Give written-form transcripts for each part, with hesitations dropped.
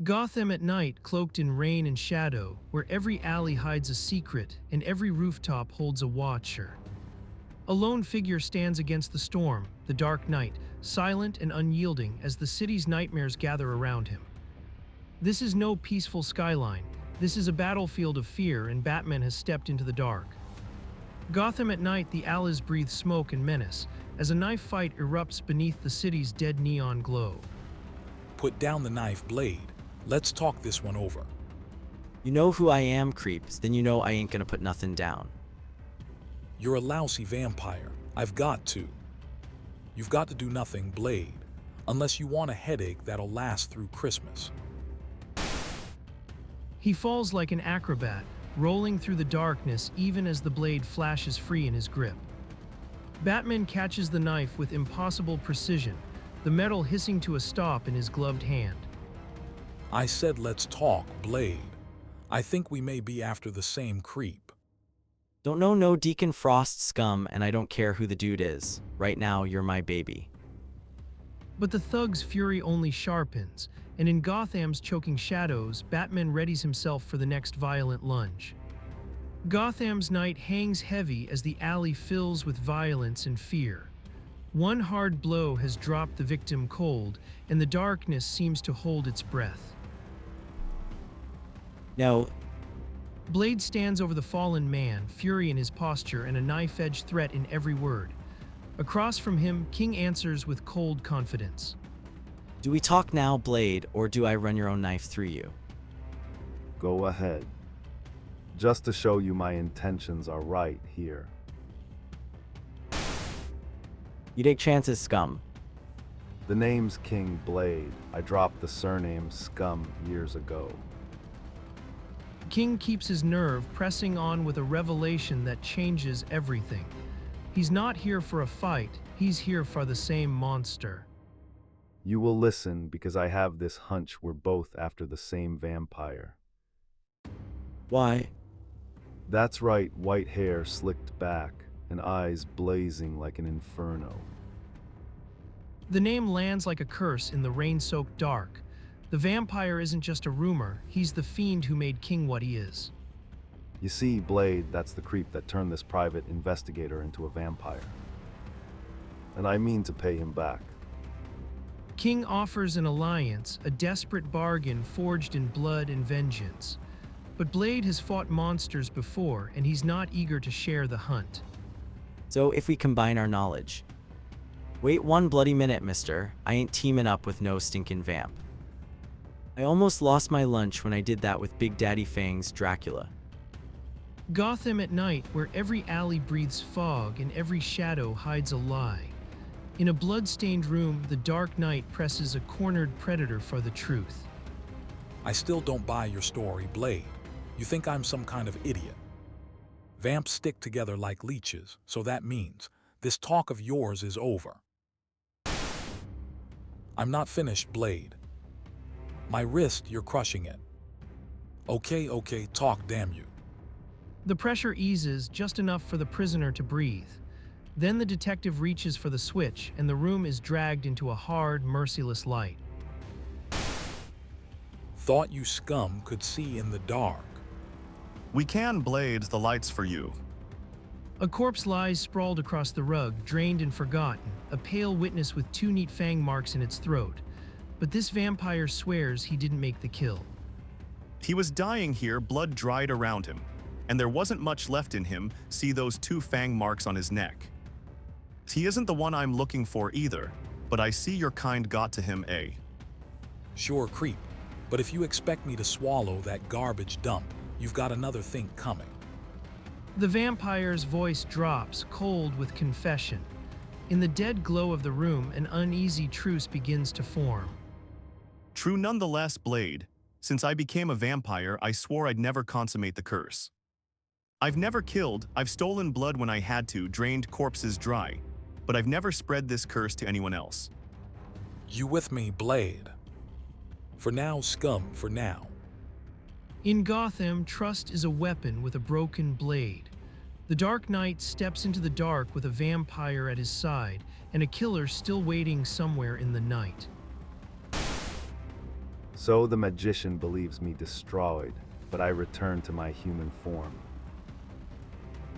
Gotham at night, cloaked in rain and shadow, where every alley hides a secret and every rooftop holds a watcher. A lone figure stands against the storm, the dark night, silent and unyielding as the city's nightmares gather around him. This is no peaceful skyline. This is a battlefield of fear, and Batman has stepped into the dark. Gotham at night, the alleys breathe smoke and menace as a knife fight erupts beneath the city's dead neon glow. Put down the knife, Blade. Let's talk this one over. You know who I am, creeps, then you know I ain't gonna put nothing down. You're a lousy vampire. I've got to. You've got to do nothing, Blade, unless you want a headache that'll last through Christmas. He falls like an acrobat, rolling through the darkness even as the blade flashes free in his grip. Batman catches the knife with impossible precision, the metal hissing to a stop in his gloved hand. I said let's talk, Blade. I think we may be after the same creep. Don't know no Deacon Frost scum, and I don't care who the dude is. Right now, you're my baby. But the thug's fury only sharpens, and in Gotham's choking shadows, Batman readies himself for the next violent lunge. Gotham's night hangs heavy as the alley fills with violence and fear. One hard blow has dropped the victim cold, and the darkness seems to hold its breath. No, Blade stands over the fallen man, fury in his posture and a knife-edged threat in every word. Across from him, King answers with cold confidence. do we talk now, Blade, or do I run your own knife through you? Go ahead. Just to show you my intentions are right here. You take chances, scum. The name's King Blade. I dropped the surname Scum years ago. King keeps his nerve, pressing on with a revelation that changes everything. He's not here for a fight, he's here for the same monster. You will listen because I have this hunch we're both after the same vampire. Why? That's right, white hair slicked back and eyes blazing like an inferno. The name lands like a curse in the rain-soaked dark. The vampire isn't just a rumor, he's the fiend who made King what he is. You see, Blade, that's the creep that turned this private investigator into a vampire. And I mean to pay him back. King offers an alliance, a desperate bargain forged in blood and vengeance. But Blade has fought monsters before, and he's not eager to share the hunt. So if we combine our knowledge. Wait one bloody minute, mister. I ain't teaming up with no stinking vamp. I almost lost my lunch when I did that with Big Daddy Fang's Dracula. Gotham at night, where every alley breathes fog and every shadow hides a lie. In a blood-stained room, the dark night presses a cornered predator for the truth. I still don't buy your story, Blade. You think I'm some kind of idiot. Vamps stick together like leeches, so that means this talk of yours is over. I'm not finished, Blade. My wrist, you're crushing it. Okay, talk, damn you. The pressure eases just enough for the prisoner to breathe. Then the detective reaches for the switch, and the room is dragged into a hard, merciless light. Thought you scum could see in the dark. We can blade the lights for you. A corpse lies sprawled across the rug, drained and forgotten, a pale witness with two neat fang marks in its throat. But this vampire swears he didn't make the kill. He was dying here, blood dried around him, and there wasn't much left in him, see those two fang marks on his neck. He isn't the one I'm looking for either, but I see your kind got to him, eh? Sure, creep, but if you expect me to swallow that garbage dump, you've got another thing coming. The vampire's voice drops, cold with confession. In the dead glow of the room, an uneasy truce begins to form. True nonetheless, Blade. Since I became a vampire, I swore I'd never consummate the curse. I've never killed, I've stolen blood when I had to, drained corpses dry, but I've never spread this curse to anyone else. You with me, Blade? For now, scum, for now. In Gotham, trust is a weapon with a broken blade. The Dark Knight steps into the dark with a vampire at his side and a killer still waiting somewhere in the night. So the magician believes me destroyed, but I return to my human form.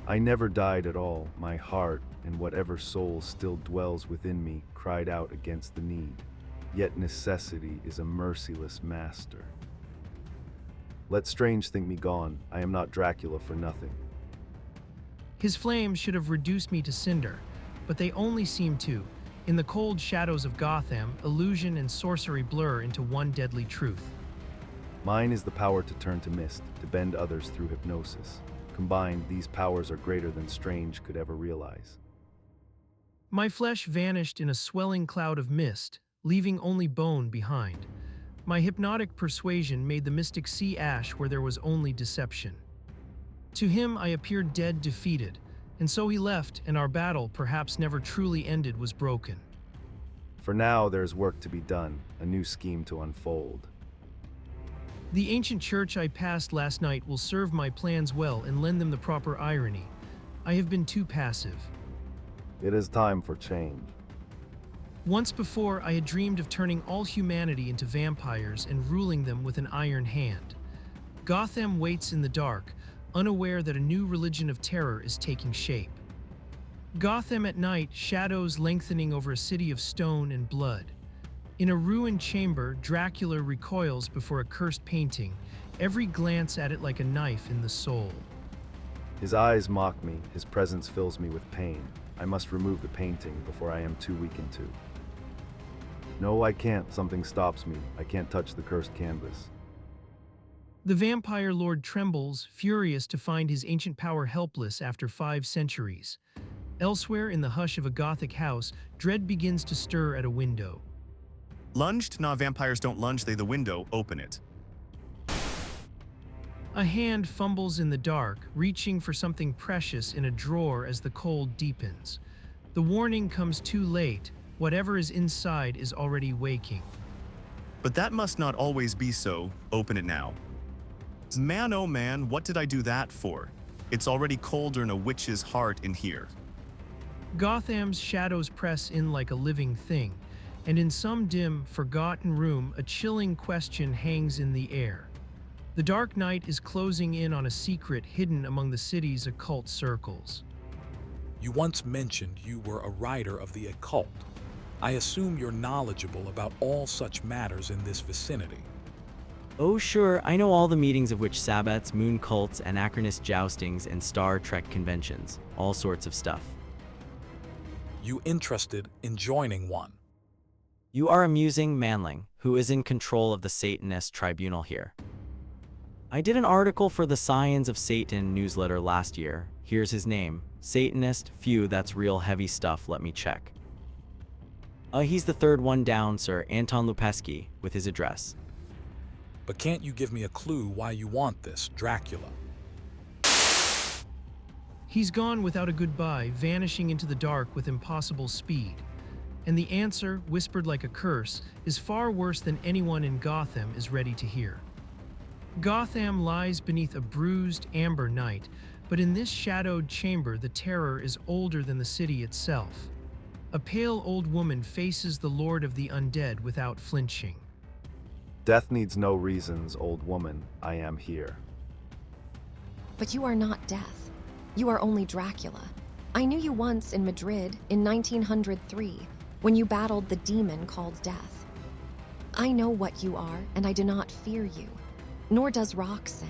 I never died at all. My heart and whatever soul still dwells within me cried out against the need. Yet necessity is a merciless master. Let strange think me gone. I am not Dracula for nothing. His flames should have reduced me to cinder, but they only seem to. In the cold shadows of Gotham, illusion and sorcery blur into one deadly truth. Mine is the power to turn to mist, to bend others through hypnosis. Combined, these powers are greater than Strange could ever realize. My flesh vanished in a swelling cloud of mist, leaving only bone behind. My hypnotic persuasion made the mystic see ash where there was only deception. To him I appeared dead, defeated, and so he left, and our battle, perhaps never truly ended, was broken. For now, there's work to be done, a new scheme to unfold. The ancient church I passed last night will serve my plans well and lend them the proper irony. I have been too passive. It is time for change. Once before, I had dreamed of turning all humanity into vampires and ruling them with an iron hand. Gotham waits in the dark, unaware that a new religion of terror is taking shape. Gotham at night, shadows lengthening over a city of stone and blood. In a ruined chamber, Dracula recoils before a cursed painting, every glance at it like a knife in the soul. His eyes mock me, his presence fills me with pain. I must remove the painting before I am too weakened to. No, I can't. Something stops me. I can't touch the cursed canvas. The vampire lord trembles, furious to find his ancient power helpless after 5 centuries. Elsewhere in the hush of a Gothic house, dread begins to stir at a window. Lunged? Nah, vampires don't lunge, they the window, open it. A hand fumbles in the dark, reaching for something precious in a drawer as the cold deepens. The warning comes too late. Whatever is inside is already waking. But that must not always be so, open it now. Man oh man, what did I do that for? It's already colder than a witch's heart in here. Gotham's shadows press in like a living thing, and in some dim, forgotten room, a chilling question hangs in the air. The dark night is closing in on a secret hidden among the city's occult circles. You once mentioned you were a writer of the occult. I assume you're knowledgeable about all such matters in this vicinity. Oh sure, I know all the meetings of witch sabbats, moon cults, anachronist joustings, and Star Trek conventions. All sorts of stuff. You interested in joining one? You are amusing Manling, who is in control of the Satanist tribunal here. I did an article for the Scions of Satan newsletter last year. Here's his name. Satanist, phew, that's real heavy stuff, let me check. He's the third one down, sir, Anton Lupesky, with his address. But can't you give me a clue why you want this, Dracula? He's gone without a goodbye, vanishing into the dark with impossible speed. And the answer, whispered like a curse, is far worse than anyone in Gotham is ready to hear. Gotham lies beneath a bruised, amber night, but in this shadowed chamber the terror is older than the city itself. A pale old woman faces the Lord of the Undead without flinching. Death needs no reasons, old woman. I am here. But you are not Death. You are only Dracula. I knew you once in Madrid in 1903, when you battled the demon called Death. I know what you are, and I do not fear you, nor does Roxanne.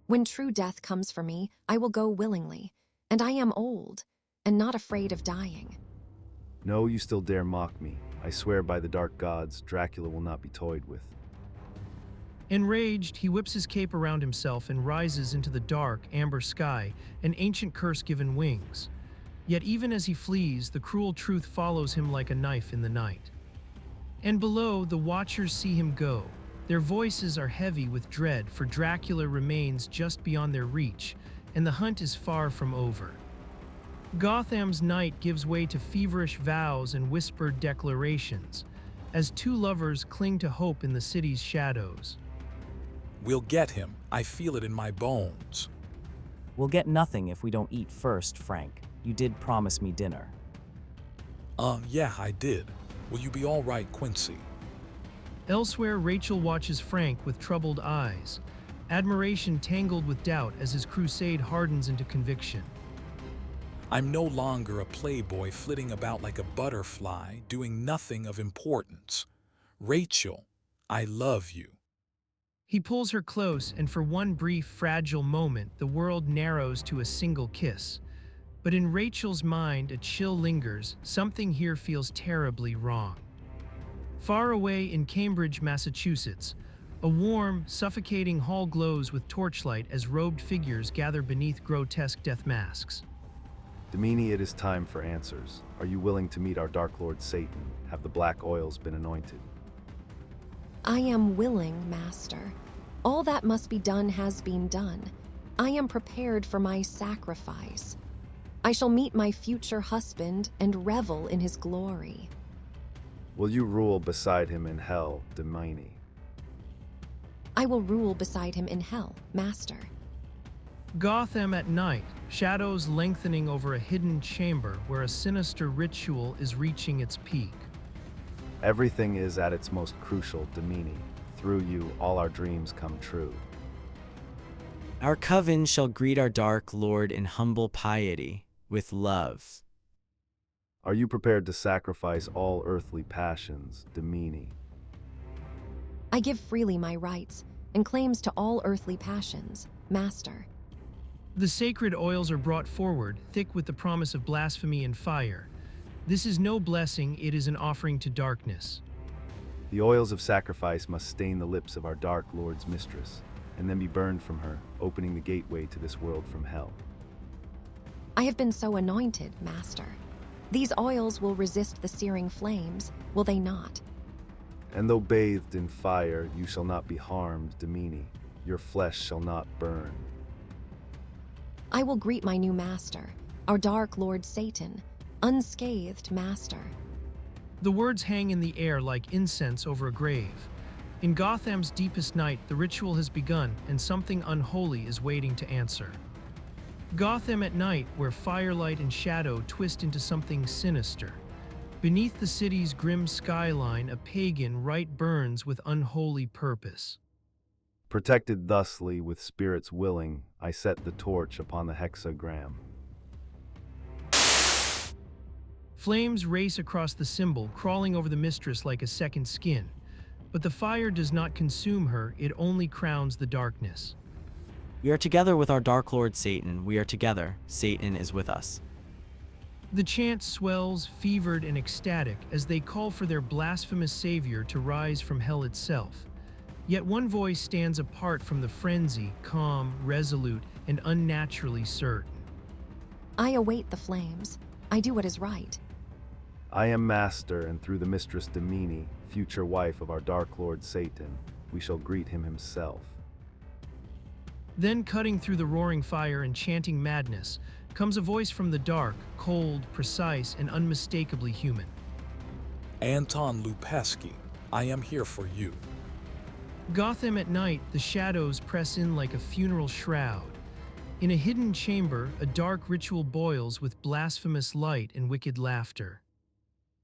When true death comes for me, I will go willingly, and I am old, and not afraid of dying. No, you still dare mock me. I swear by the dark gods, Dracula will not be toyed with. Enraged, he whips his cape around himself and rises into the dark, amber sky, an ancient curse given wings. Yet even as he flees, the cruel truth follows him like a knife in the night. And below, the watchers see him go. Their voices are heavy with dread, for Dracula remains just beyond their reach, and the hunt is far from over. Gotham's night gives way to feverish vows and whispered declarations, as two lovers cling to hope in the city's shadows. We'll get him. I feel it in my bones. We'll get nothing if we don't eat first, Frank. You did promise me dinner. Yeah, I did. Will you be all right, Quincy? Elsewhere, Rachel watches Frank with troubled eyes, admiration tangled with doubt as his crusade hardens into conviction. I'm no longer a playboy flitting about like a butterfly, doing nothing of importance. Rachel, I love you. He pulls her close, and for one brief, fragile moment, the world narrows to a single kiss. But in Rachel's mind, a chill lingers. Something here feels terribly wrong. Far away in Cambridge, Massachusetts, a warm, suffocating hall glows with torchlight as robed figures gather beneath grotesque death masks. Damini, it is time for answers. Are you willing to meet our Dark Lord Satan? Have the black oils been anointed? I am willing, Master. All that must be done has been done. I am prepared for my sacrifice. I shall meet my future husband and revel in his glory. Will you rule beside him in hell, Damini? I will rule beside him in hell, Master. Gotham at night, shadows lengthening over a hidden chamber where a sinister ritual is reaching its peak. Everything is at its most crucial, Damini. Through you, all our dreams come true. Our coven shall greet our Dark Lord in humble piety, with love. Are you prepared to sacrifice all earthly passions, Damini? I give freely my rights and claims to all earthly passions, Master. The sacred oils are brought forward, thick with the promise of blasphemy and fire. This is no blessing, it is an offering to darkness. The oils of sacrifice must stain the lips of our Dark Lord's mistress, and then be burned from her, opening the gateway to this world from hell. I have been so anointed, Master. These oils will resist the searing flames, will they not? And though bathed in fire, you shall not be harmed, Damini. Your flesh shall not burn. I will greet my new master, our Dark Lord Satan, unscathed, Master. The words hang in the air like incense over a grave. In Gotham's deepest night, the ritual has begun, and something unholy is waiting to answer. Gotham at night, where firelight and shadow twist into something sinister. Beneath the city's grim skyline, a pagan rite burns with unholy purpose. Protected thusly with spirits willing, I set the torch upon the hexagram. Flames race across the symbol, crawling over the mistress like a second skin. But the fire does not consume her, it only crowns the darkness. We are together with our Dark Lord Satan. We are together. Satan is with us. The chant swells, fevered and ecstatic, as they call for their blasphemous savior to rise from hell itself. Yet one voice stands apart from the frenzy, calm, resolute, and unnaturally certain. I await the flames. I do what is right. I am master, and through the mistress Damini, future wife of our Dark Lord Satan, we shall greet him himself. Then, cutting through the roaring fire and chanting madness, comes a voice from the dark, cold, precise, and unmistakably human. Anton Lupesky, I am here for you. Gotham at night, the shadows press in like a funeral shroud. In a hidden chamber, a dark ritual boils with blasphemous light and wicked laughter.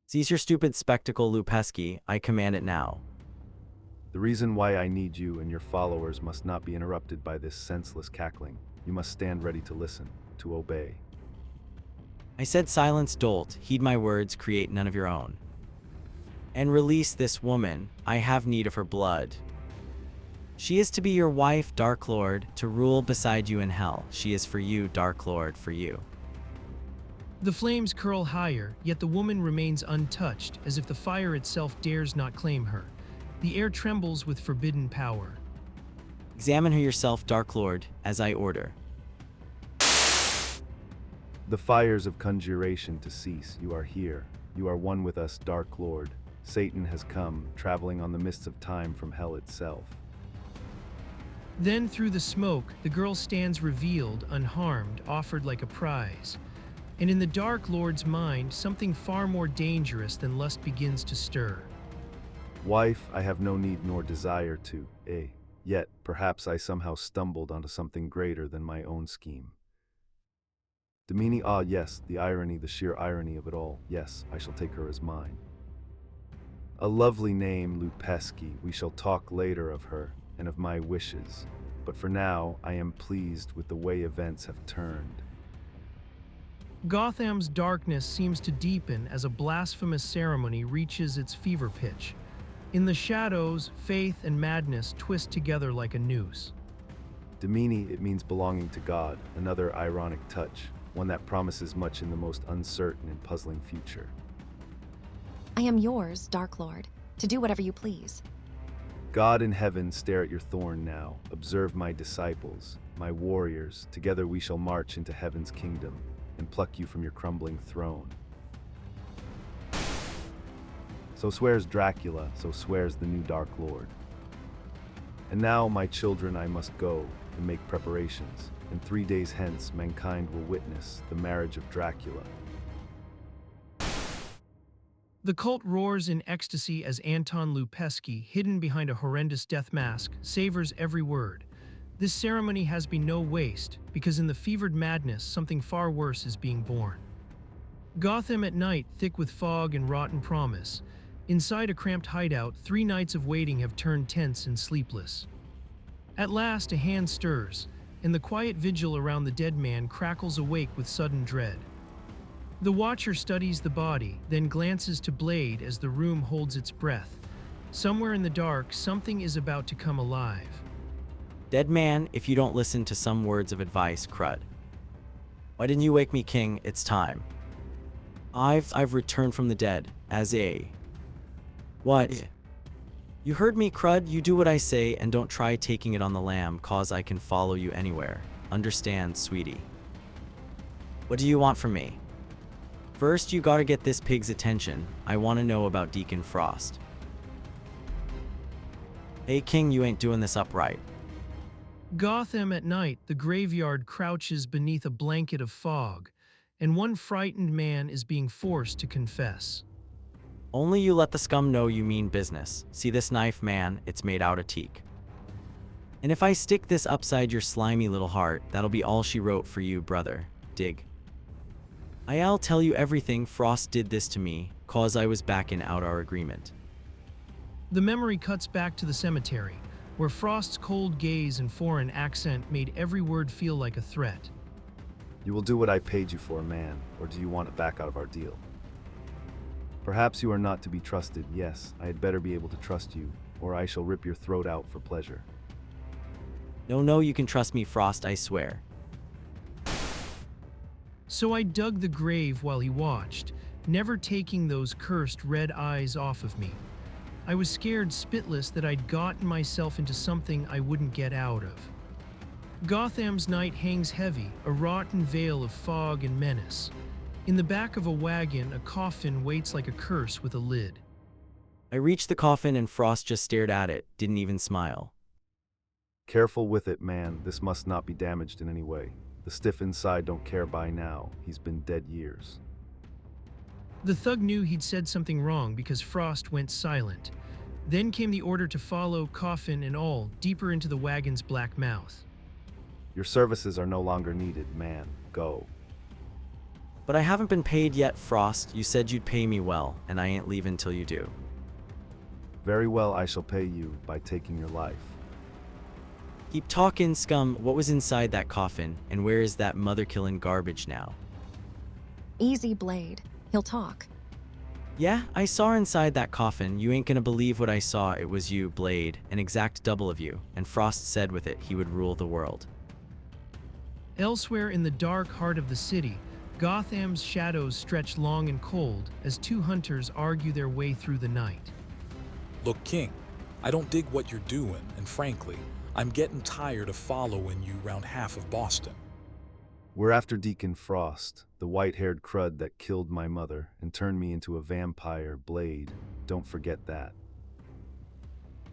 Cease your stupid spectacle, Lupesky. I command it now. The reason why I need you and your followers must not be interrupted by this senseless cackling. You must stand ready to listen, to obey. I said silence, dolt. Heed my words, create none of your own. And release this woman. I have need of her blood. She is to be your wife, Dark Lord, to rule beside you in hell. She is for you, Dark Lord, for you. The flames curl higher, yet the woman remains untouched, as if the fire itself dares not claim her. The air trembles with forbidden power. Examine her yourself, Dark Lord, as I order. The fires of conjuration to cease. You are here. You are one with us, Dark Lord. Satan has come, traveling on the mists of time from hell itself. Then, through the smoke, the girl stands revealed, unharmed, offered like a prize. And in the Dark Lord's mind, something far more dangerous than lust begins to stir. Wife, I have no need nor desire to, yet perhaps I somehow stumbled onto something greater than my own scheme. Damini, yes, the irony, the sheer irony of it all. Yes, I shall take her as mine. A lovely name, Lupeski. We shall talk later of her and of my wishes. But for now, I am pleased with the way events have turned. Gotham's darkness seems to deepen as a blasphemous ceremony reaches its fever pitch. In the shadows, faith and madness twist together like a noose. Demini, it means belonging to God, another ironic touch, one that promises much in the most uncertain and puzzling future. I am yours, Dark Lord, to do whatever you please. God in heaven, stare at your thorn now. Observe my disciples, my warriors. Together we shall march into heaven's kingdom and pluck you from your crumbling throne. So swears Dracula, so swears the new Dark Lord. And now, my children, I must go and make preparations. And 3 days hence, mankind will witness the marriage of Dracula. The cult roars in ecstasy as Anton Lupeski, hidden behind a horrendous death mask, savors every word. This ceremony has been no waste, because in the fevered madness, something far worse is being born. Gotham at night, thick with fog and rotten promise. Inside a cramped hideout, 3 nights of waiting have turned tense and sleepless. At last, a hand stirs, and the quiet vigil around the dead man crackles awake with sudden dread. The Watcher studies the body, then glances to Blade as the room holds its breath. Somewhere in the dark, something is about to come alive. Dead man, if you don't listen to some words of advice, crud. Why didn't you wake me, King? It's time. I've returned from the dead, as a... What? You heard me, crud. You do what I say and don't try taking it on the lam, cause I can follow you anywhere. Understand, sweetie? What do you want from me? First, you gotta get this pig's attention. I wanna know about Deacon Frost. Hey, King, you ain't doing this upright. Gotham at night, the graveyard crouches beneath a blanket of fog, and one frightened man is being forced to confess. Only you let the scum know you mean business. See this knife, man? It's made out of teak. And if I stick this upside your slimy little heart, that'll be all she wrote for you, brother. Dig. I'll tell you everything. Frost did this to me, cause I was backing out our agreement. The memory cuts back to the cemetery, where Frost's cold gaze and foreign accent made every word feel like a threat. You will do what I paid you for, man, or do you want it back out of our deal? Perhaps you are not to be trusted. Yes, I had better be able to trust you, or I shall rip your throat out for pleasure. No, you can trust me, Frost, I swear. So I dug the grave while he watched, never taking those cursed red eyes off of me. I was scared spitless that I'd gotten myself into something I wouldn't get out of. Gotham's night hangs heavy, a rotten veil of fog and menace. In the back of a wagon, a coffin waits like a curse with a lid. I reached the coffin and Frost just stared at it, didn't even smile. Careful with it, man. This must not be damaged in any way. The stiff inside don't care by now. He's been dead years. The thug knew he'd said something wrong because Frost went silent. Then came the order to follow, coffin and all, deeper into the wagon's black mouth. Your services are no longer needed, man. Go. But I haven't been paid yet, Frost. You said you'd pay me well, and I ain't leaving till you do. Very well, I shall pay you by taking your life. Keep talking, scum. What was inside that coffin, and where is that mother-killing garbage now? Easy, Blade. He'll talk. Yeah, I saw inside that coffin. You ain't gonna believe what I saw. It was you, Blade, an exact double of you, and Frost said with it he would rule the world. Elsewhere in the dark heart of the city, Gotham's shadows stretch long and cold as 2 hunters argue their way through the night. Look, King, I don't dig what you're doing, and frankly, I'm getting tired of following you round half of Boston. We're after Deacon Frost, the white-haired crud that killed my mother and turned me into a vampire, Blade. Don't forget that.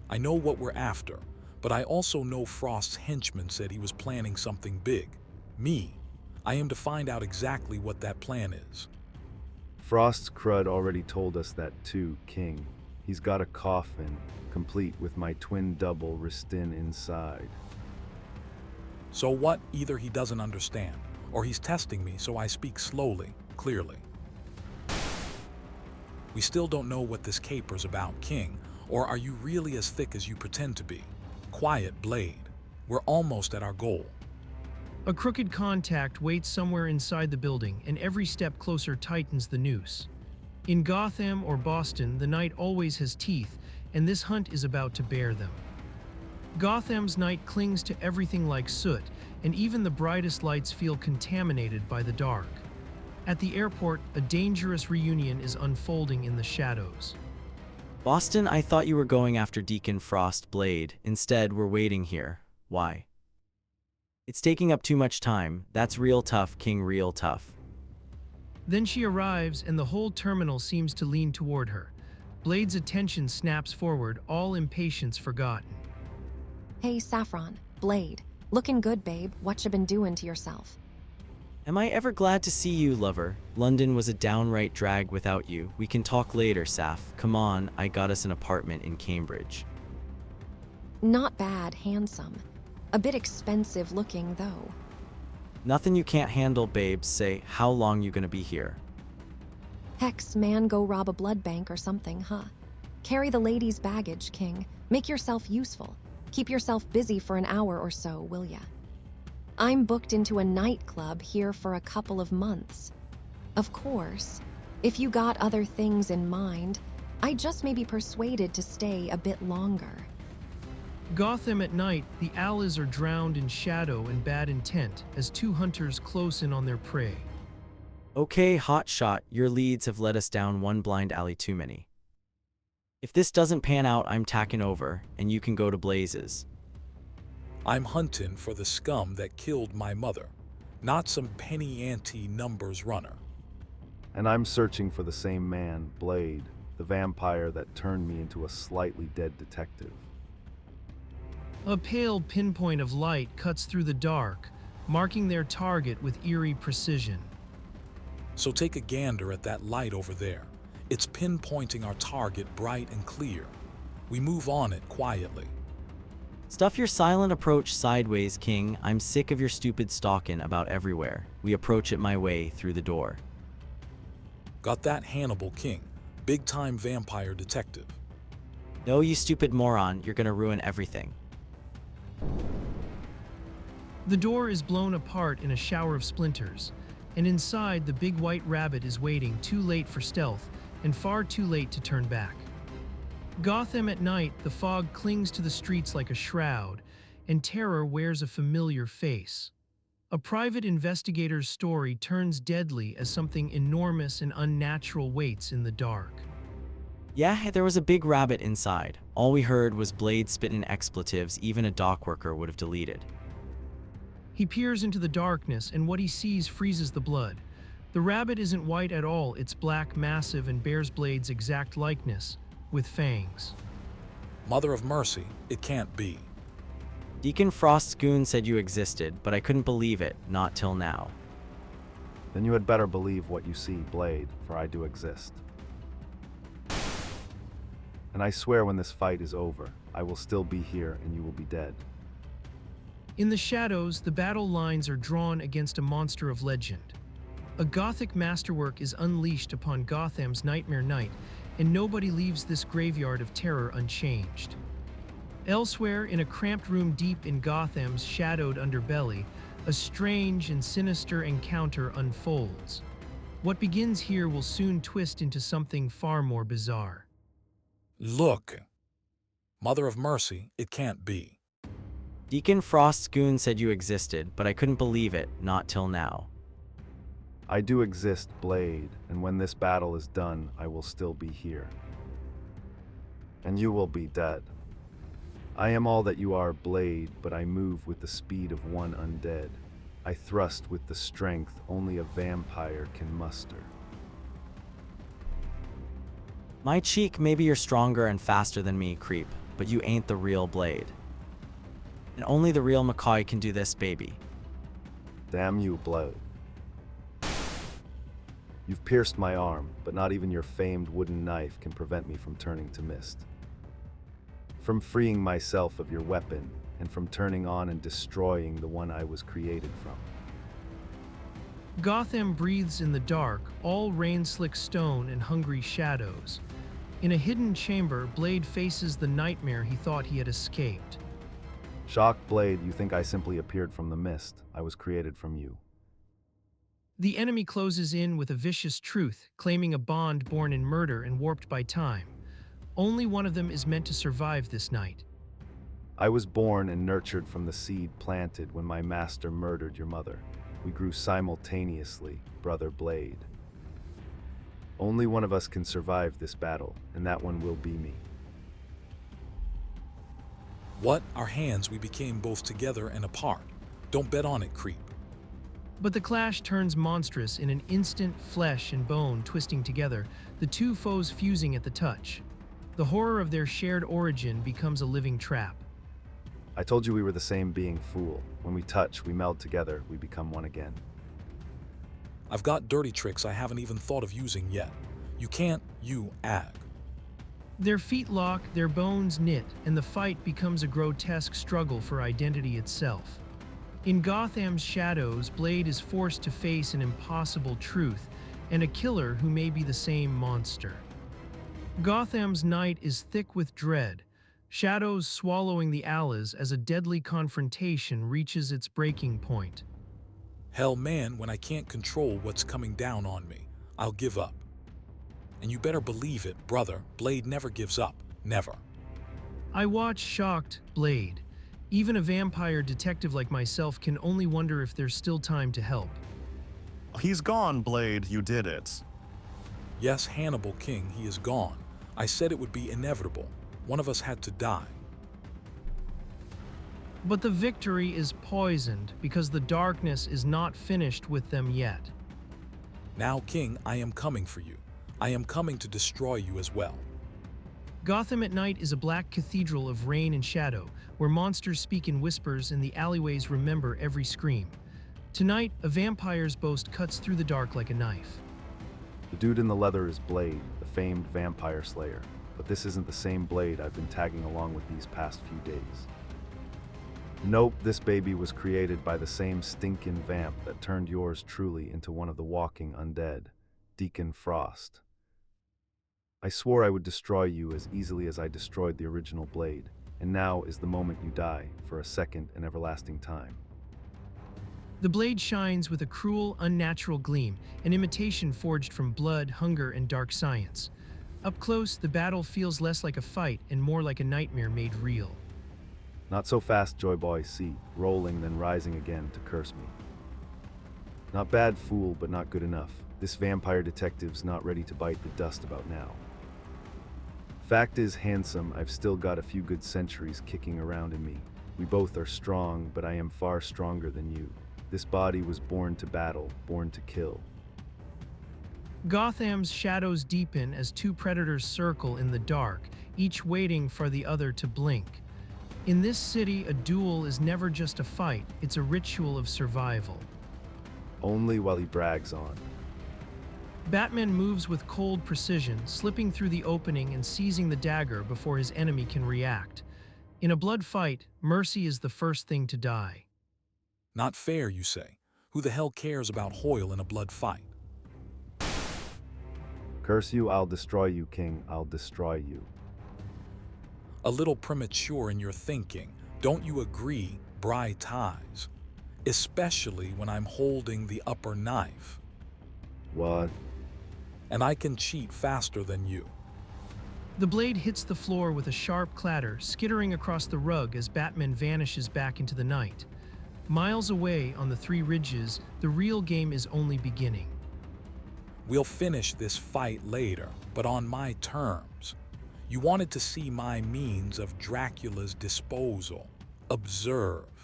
I know what we're after, but I also know Frost's henchman said he was planning something big. Me. I am to find out exactly what that plan is. Frost's crud already told us that too, King. He's got a coffin, complete with my twin double Ristin inside. So what? Either he doesn't understand, or he's testing me so I speak slowly, clearly. We still don't know what this caper's about, King, or are you really as thick as you pretend to be? Quiet, Blade. We're almost at our goal. A crooked contact waits somewhere inside the building, and every step closer tightens the noose. In Gotham or Boston, the night always has teeth, and this hunt is about to bear them. Gotham's night clings to everything like soot, and even the brightest lights feel contaminated by the dark. At the airport, a dangerous reunion is unfolding in the shadows. Boston, I thought you were going after Deacon Frost Blade. Instead, we're waiting here. Why? It's taking up too much time. That's real tough, King, real tough. Then she arrives, and the whole terminal seems to lean toward her. Blade's attention snaps forward, all impatience forgotten. Hey, Saffron, Blade. Looking good, babe. What you been doing to yourself? Am I ever glad to see you, lover? London was a downright drag without you. We can talk later, Saf. Come on, I got us an apartment in Cambridge. Not bad, handsome. A bit expensive looking, though. Nothing you can't handle, babes. Say, how long you gonna be here? Hex, man, go rob a blood bank or something, huh? Carry the ladies' baggage, King. Make yourself useful. Keep yourself busy for an hour or so, will ya? I'm booked into a nightclub here for a couple of months. Of course, if you got other things in mind, I just may be persuaded to stay a bit longer. Gotham at night, the alleys are drowned in shadow and bad intent as two hunters close in on their prey. Okay, hot shot, your leads have led us down one blind alley too many. If this doesn't pan out, I'm tacking over, and you can go to blazes. I'm hunting for the scum that killed my mother, not some penny-ante numbers runner. And I'm searching for the same man, Blade, the vampire that turned me into a slightly dead detective. A pale pinpoint of light cuts through the dark, marking their target with eerie precision. So take a gander at that light over there. It's pinpointing our target bright and clear. We move on it quietly. Stuff your silent approach sideways, King. I'm sick of your stupid stalking about everywhere. We approach it my way through the door. Got that, Hannibal King, big-time vampire detective. No, you stupid moron, you're gonna ruin everything. The door is blown apart in a shower of splinters, and inside the big white rabbit is waiting, too late for stealth and far too late to turn back. Gotham at night, the fog clings to the streets like a shroud, and terror wears a familiar face. A private investigator's story turns deadly as something enormous and unnatural waits in the dark. Yeah, there was a big rabbit inside. All we heard was Blade spitting expletives even a dock worker would have deleted. He peers into the darkness, and what he sees freezes the blood. The rabbit isn't white at all, it's black, massive, and bears Blade's exact likeness, with fangs. Mother of mercy, it can't be. Deacon Frost's goon said you existed, but I couldn't believe it, not till now. Then you had better believe what you see, Blade, for I do exist. And I swear when this fight is over, I will still be here and you will be dead. In the shadows, the battle lines are drawn against a monster of legend. A Gothic masterwork is unleashed upon Gotham's nightmare night, and nobody leaves this graveyard of terror unchanged. Elsewhere, in a cramped room deep in Gotham's shadowed underbelly, a strange and sinister encounter unfolds. What begins here will soon twist into something far more bizarre. Look. Mother of mercy, it can't be. Deacon Frost's goon said you existed, but I couldn't believe it, not till now. I do exist, Blade, and when this battle is done, I will still be here. And you will be dead. I am all that you are, Blade, but I move with the speed of one undead. I thrust with the strength only a vampire can muster. My cheek, maybe you're stronger and faster than me, creep, but you ain't the real Blade. And only the real McCoy can do this, baby. Damn you, Blade. You've pierced my arm, but not even your famed wooden knife can prevent me from turning to mist. From freeing myself of your weapon, and from turning on and destroying the one I was created from. Gotham breathes in the dark, all rain-slick stone and hungry shadows. In a hidden chamber, Blade faces the nightmare he thought he had escaped. Shocked Blade, you think I simply appeared from the mist. I was created from you. The enemy closes in with a vicious truth, claiming a bond born in murder and warped by time. Only one of them is meant to survive this night. I was born and nurtured from the seed planted when my master murdered your mother. We grew simultaneously, Brother Blade. Only one of us can survive this battle, and that one will be me. What? Our hands, we became both together and apart. Don't bet on it, creep. But the clash turns monstrous in an instant, flesh and bone twisting together, the two foes fusing at the touch. The horror of their shared origin becomes a living trap. I told you we were the same being, fool. When we touch, we meld together, we become one again. I've got dirty tricks I haven't even thought of using yet. You can't, ag. Their feet lock, their bones knit, and the fight becomes a grotesque struggle for identity itself. In Gotham's shadows, Blade is forced to face an impossible truth and a killer who may be the same monster. Gotham's night is thick with dread, shadows swallowing the alleys as a deadly confrontation reaches its breaking point. Hell, man, when I can't control what's coming down on me, I'll give up. And you better believe it, brother, Blade never gives up. Never. I watch shocked, Blade. Even a vampire detective like myself can only wonder if there's still time to help. He's gone, Blade, you did it. Yes, Hannibal King, he is gone. I said it would be inevitable. One of us had to die. But the victory is poisoned because the darkness is not finished with them yet. Now, King, I am coming for you. I am coming to destroy you as well. Gotham at night is a black cathedral of rain and shadow, where monsters speak in whispers and the alleyways remember every scream. Tonight, a vampire's boast cuts through the dark like a knife. The dude in the leather is Blade, the famed vampire slayer. But this isn't the same Blade I've been tagging along with these past few days. Nope, this baby was created by the same stinkin' vamp that turned yours truly into one of the walking undead, Deacon Frost. I swore I would destroy you as easily as I destroyed the original Blade, and now is the moment you die for a second and everlasting time. The blade shines with a cruel, unnatural gleam, an imitation forged from blood, hunger, and dark science. Up close, the battle feels less like a fight and more like a nightmare made real. Not so fast, Joy Boy, see, rolling then rising again to curse me. Not bad, fool, but not good enough. This vampire detective's not ready to bite the dust about now. Fact is, handsome, I've still got a few good centuries kicking around in me. We both are strong, but I am far stronger than you. This body was born to battle, born to kill. Gotham's shadows deepen as two predators circle in the dark, each waiting for the other to blink. In this city, a duel is never just a fight, it's a ritual of survival. Only while he brags on. Batman moves with cold precision, slipping through the opening and seizing the dagger before his enemy can react. In a blood fight, mercy is the first thing to die. Not fair, you say. Who the hell cares about Hoyle in a blood fight? Curse you, I'll destroy you, King, I'll destroy you. A little premature in your thinking, don't you agree, bright eyes? Especially when I'm holding the upper knife. What? And I can cheat faster than you. The blade hits the floor with a sharp clatter, skittering across the rug as Batman vanishes back into the night. Miles away on the Three Ridges, the real game is only beginning. We'll finish this fight later, but on my terms. You wanted to see my means of Dracula's disposal. Observe.